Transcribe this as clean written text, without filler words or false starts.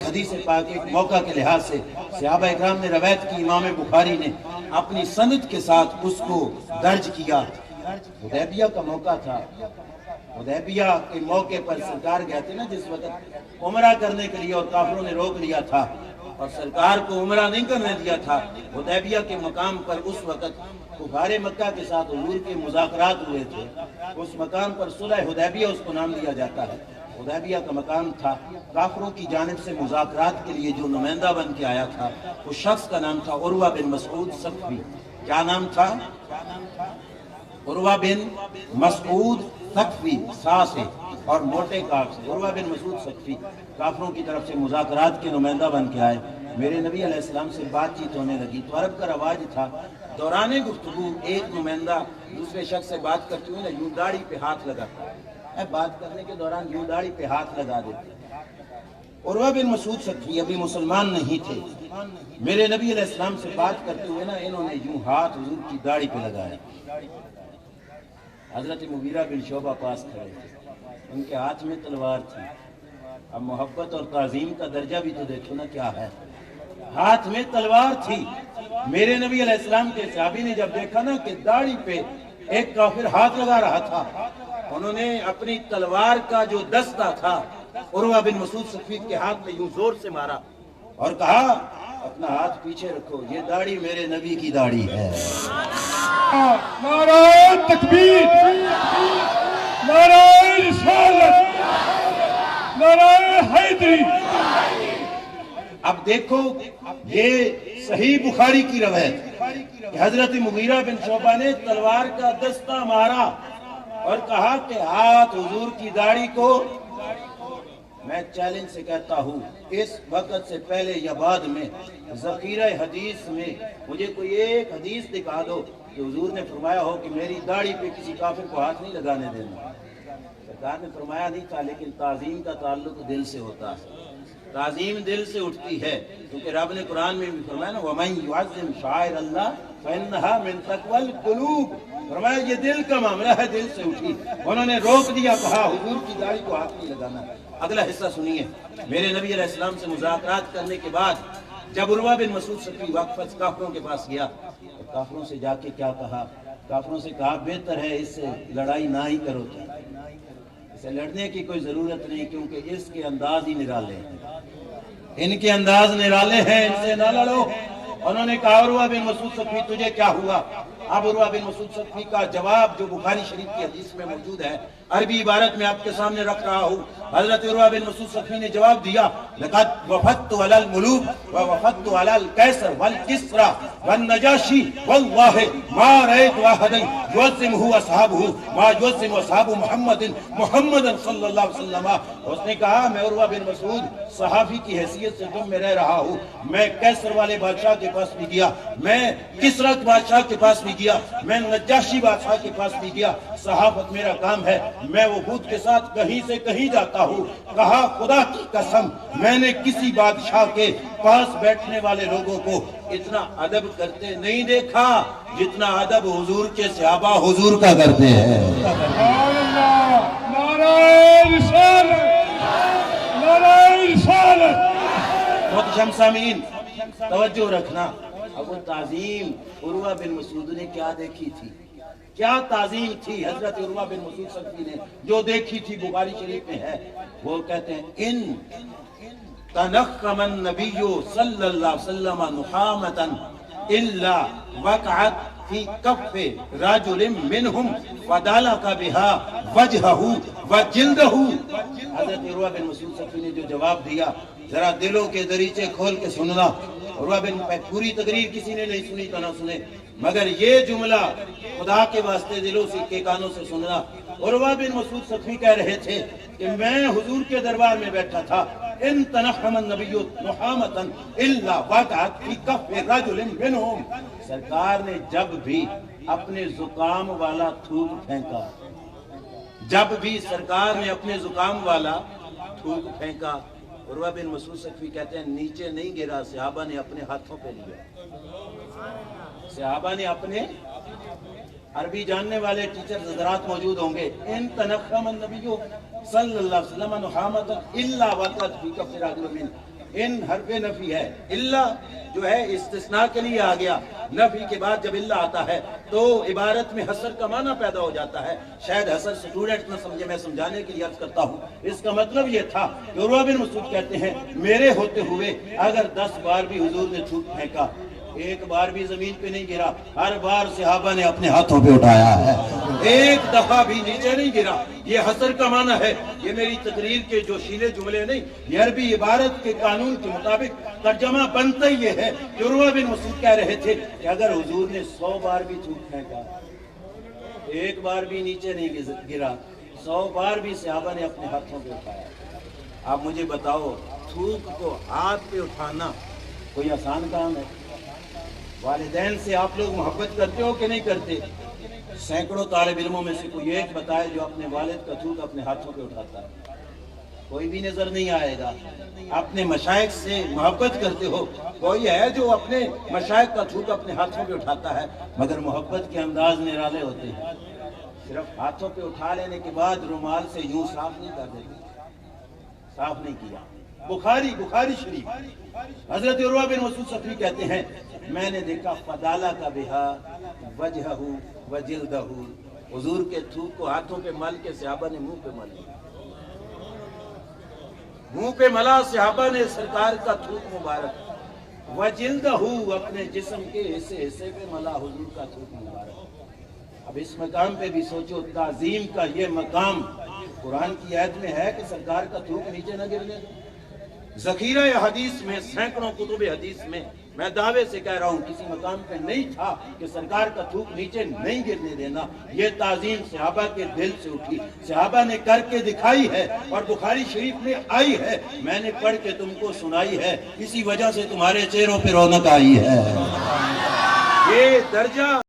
حدیث پاک ایک موقع کے لحاظ سے صحابہ اکرام نے روایت کی، امام بخاری نے اپنی سند کے ساتھ اس کو درج کیا۔ حدیبیہ کا موقع تھا، حدیبیہ کے موقع پر سرکار گئے تھے نا جس وقت عمرہ کرنے کے لیے، اور کافروں نے روک لیا تھا اور سرکار کو عمرہ نہیں کرنے دیا تھا۔ حدیبیہ کے مقام پر اس وقت کفار مکہ کے ساتھ حضور کے مذاکرات ہوئے تھے، اس مقام پر صلح حدیبیہ اس کو نام دیا جاتا ہے۔ حدیبیہ کا مقام تھا، کافروں کی جانب سے مذاکرات کے لیے جو نمائندہ بن کے آیا تھا اس شخص کا نام تھا عروہ بن مسعود ثقفی۔ کیا نام تھا؟ عروہ بن مسعود ثقفی، سا سے اور موٹے کاف سے، عروہ بن مسعود ثقفی کافروں کی طرف سے مذاکرات کے نمائندہ بن کے آئے۔ میرے نبی علیہ السلام سے بات چیت ہونے لگی تو عرب کا رواج تھا، دوران گفتگو ایک نمائندہ دوسرے شخص سے بات کرتے ہوئے نا یوں داڑھی پہ ہاتھ لگاتا ہے، بات کرنے کے دوران یوں داڑھی پہ ہاتھ لگا دیتے۔ عروہ بن مسعود ثقفی ابھی مسلمان نہیں تھے، میرے نبی علیہ السلام سے بات کرتے ہوئے نا انہوں نے یوں ہاتھ حضور کی داڑھی پہ لگایا۔ حضرت مغیرہ بن شعبہ پاس کھڑے تھے، ان کے ہاتھ میں تلوار تھی۔ اب محبت اور تعظیم کا درجہ بھی تو دیکھو نا کیا ہے، ہاتھ میں تلوار تھی۔ میرے نبی علیہ السلام کے صحابی نے جب دیکھا نا کہ داڑھی پہ ایک کافر ہاتھ لگا رہا تھا، انہوں نے اپنی تلوار کا جو دستہ تھا عروہ بن مسعود ثقفی کے ہاتھ میں یوں زور سے مارا اور کہا اپنا ہاتھ پیچھے رکھو، یہ داڑھی میرے نبی کی داڑھی ہے۔ نعرہ تکبیر، نعرہ رسالت، نعرہ حیدری۔ اب دیکھو یہ صحیح بخاری کی روایت کہ حضرت مغیرہ بن شعبہ نے تلوار کا دستہ مارا اور کہا کہ ہاتھ حضور کی داڑھی کو۔ میں چیلنج سے کہتا ہوں اس وقت سے پہلے یا بعد میں ذخیرہ حدیث میں مجھے کوئی ایک حدیث دکھا دو کہ حضور نے فرمایا ہو کہ میری داڑھی پہ کسی کافر کو ہاتھ نہیں لگانے دینا۔ سرکار نے فرمایا نہیں تھا، لیکن تعظیم کا تعلق دل سے ہوتا ہے، تعظیم دل سے اٹھتی ہے، کیونکہ رب نے قرآن میں بھی فرمایا نا وَمَن يُعَظِّمْ شَعَائِرَ اللَّهِ فَإِنَّهَا مِن تَقْوَى الْقُلُوبِ، فرمایا یہ دل کا معاملہ ہے، دل سے اٹھی۔ انہوں نے روک دیا، کہا حضور کی داڑھی کو ہاتھ نہیں لگانا۔ اگلا حصہ سنیے، میرے نبی علیہ السلام سے مذاکرات کرنے کے بعد جب عروہ بن مسعود ثقفی واقف کافروں کے پاس گیا تو کافروں سے جا کے کیا کہا؟ کافروں سے کہا بہتر ہے اس سے لڑائی نہ ہی کرو، اسے لڑنے کی کوئی ضرورت نہیں، کیونکہ اس کے انداز ہی نرالے ہیں، ان کے انداز نرالے ہیں، ان سے نہ لڑو۔ انہوں نے کہا عروہ بن مسعود ثقفی تجھے کیا ہوا؟ اب عروہ بن مسعود ثقفی کا جواب جو بخاری شریف کی حدیث میں موجود ہے، عربی عبارت میں آپ کے سامنے رکھ رہا ہوں۔ حضرت عروہ بن مسعود ثقفی نے جواب دیا لقد وفدت علی الملوک ووفدت علی القیصر والکسرى والنجاشی واللہ ما رأیت احدا یعظمہ اصحابہ ما یعظم اصحاب محمد صلی اللہ علیہ وسلم۔ اس نے کہا میں عروہ بن مسعود صحافی کی حیثیت سے تم میں رہ رہا ہوں، میں قیصر والے بادشاہ کے پاس بھی گیا، میں کسرا بادشاہ کے پاس بھی گیا، میں نجاشی بادشاہ کے پاس بھی گیا، صحافت میرا کام ہے، میں وفود کے ساتھ کہیں سے کہیں جاتا ہوں۔ کہا خدا کی قسم میں نے کسی بادشاہ کے پاس بیٹھنے والے لوگوں کو اتنا ادب کرتے نہیں دیکھا جتنا ادب حضور کے صحابہ حضور کا کرتے ہیں۔ سبحان اللہ، نعرہ رسالت، نعرہ رسالت۔ محترم سامعین توجہ رکھنا، اب وہ تعظیم عروہ بن مسعود نے کیا دیکھی تھی، کیا تعظیم تھی حضرت عروہ بن مسعود ثقفی نے جو دیکھی تھی بخاری شریف میں ہے۔ وہ کہتے ہیں ان تنخم النبی صلی اللہ علیہ وسلم نخامتا الا وقعت فی کف رجل منہم فدالک بها وجہہ وجلدہ۔ حضرت عروہ بن مسعود ثقفی نے جو جواب دیا ذرا دلوں کے دریچے کھول کے سننا، عروہ بن پوری تقریر کسی نے نہیں سنی تو نہ سنے، مگر یہ جملہ خدا کے واسطے دلوں سے کے کانوں سے سننا۔ عروہ بن مسعود ثقفی کہہ رہے تھے کہ میں حضور کے دربار میں بیٹھا تھا، ان تنخم النبی نخامتا الا وقعت فی کف رجل منہم، سرکار نے جب بھی اپنے زکام والا تھوک پھینکا، جب بھی سرکار نے اپنے زکام والا تھوک پھینکا، عروہ بن مسعود ثقفی کہتے ہیں نیچے نہیں گرا، صحابہ نے اپنے ہاتھوں پہ لیا، صحابہ نے اپنے، عربی جاننے والے ٹیچر حضرات موجود ہوں گے، ان تنخم النبی صلی اللہ علیہ وسلم نخامتا الا وقعت فی کف رجل منہم، ان حرف نفی ہے، الا جو ہے استثناء کے لیے آ گیا، نفی کے بعد جب الا آتا ہے تو عبارت میں حصر کا معنی پیدا ہو جاتا ہے۔ شاید حصر اسٹوڈنٹ نہ سمجھے، میں سمجھانے کے لیے عرض کرتا ہوں۔ اس کا مطلب یہ تھا کہ عروہ بن مسعود کہتے ہیں میرے ہوتے ہوئے اگر 10 بار بھی حضور نے تھوک پھینکا، ایک بار بھی زمین پہ نہیں گرا، ہر بار صحابہ نے اپنے ہاتھوں پہ اٹھایا ہے، ایک دفعہ بھی نیچے نہیں گرا۔ یہ حصر کا معنی ہے، یہ میری تقریر کے جو شیلے جملے نہیں، یہ عربی عبارت کے قانون کے مطابق ترجمہ بنتا ہی یہ ہے کہ عروہ بن مسعود کہہ رہے تھے کہ اگر حضور نے 100 بار بھی تھوک پھینکا، ایک بار بھی نیچے نہیں گرا، 100 بار بھی صحابہ نے اپنے ہاتھوں پہ اٹھایا۔ آپ مجھے بتاؤ، تھوک کو ہاتھ پہ اٹھانا کوئی آسان کام ہے؟ والدین سے آپ لوگ محبت کرتے ہو کہ نہیں کرتے؟ سینکڑوں طالب علموں میں سے کوئی ایک بتائے جو اپنے والد کا تھوک اپنے ہاتھوں پہ اٹھاتا ہے؟ کوئی بھی نظر نہیں آئے گا۔ اپنے مشائخ سے محبت کرتے ہو، کوئی ہے جو اپنے مشائخ کا تھوک اپنے ہاتھوں پہ اٹھاتا ہے؟ مگر محبت کے انداز نرالے ہوتے ہیں، صرف ہاتھوں پہ اٹھا لینے کے بعد رومال سے یوں صاف نہیں کر دیتے، صاف نہیں کیا۔ بخاری شریف، حضرت عروہ بن مسعود صفی کہتے ہیں میں نے دیکھا فدالہ کا بہا وجہہ وجلدہ، حضور کے تھوک کو ہاتھوں پہ مل کے صحابہ نے منہ پہ مل لیا، منہ پہ ملا صحابہ نے سرکار کا تھوک مبارک، وجلدہ اپنے جسم کے حصے پہ ملا حضور کا تھوک مبارک۔ اب اس مقام پہ بھی سوچو، تعظیم کا یہ مقام قرآن کی آیت میں ہے کہ سرکار کا تھوک نیچے نہ گرنے دو۔ ذخیرہ حدیث میں، سینکڑوں کتب حدیث میں، میں دعوے سے کہہ رہا ہوں کسی مقام پہ نہیں تھا کہ سرکار کا تھوک نیچے نہیں گرنے دینا۔ یہ تعظیم صحابہ کے دل سے اٹھی، صحابہ نے کر کے دکھائی ہے اور بخاری شریف میں آئی ہے، میں نے پڑھ کے تم کو سنائی ہے، اسی وجہ سے تمہارے چہروں پہ رونق آئی ہے۔ یہ درجہ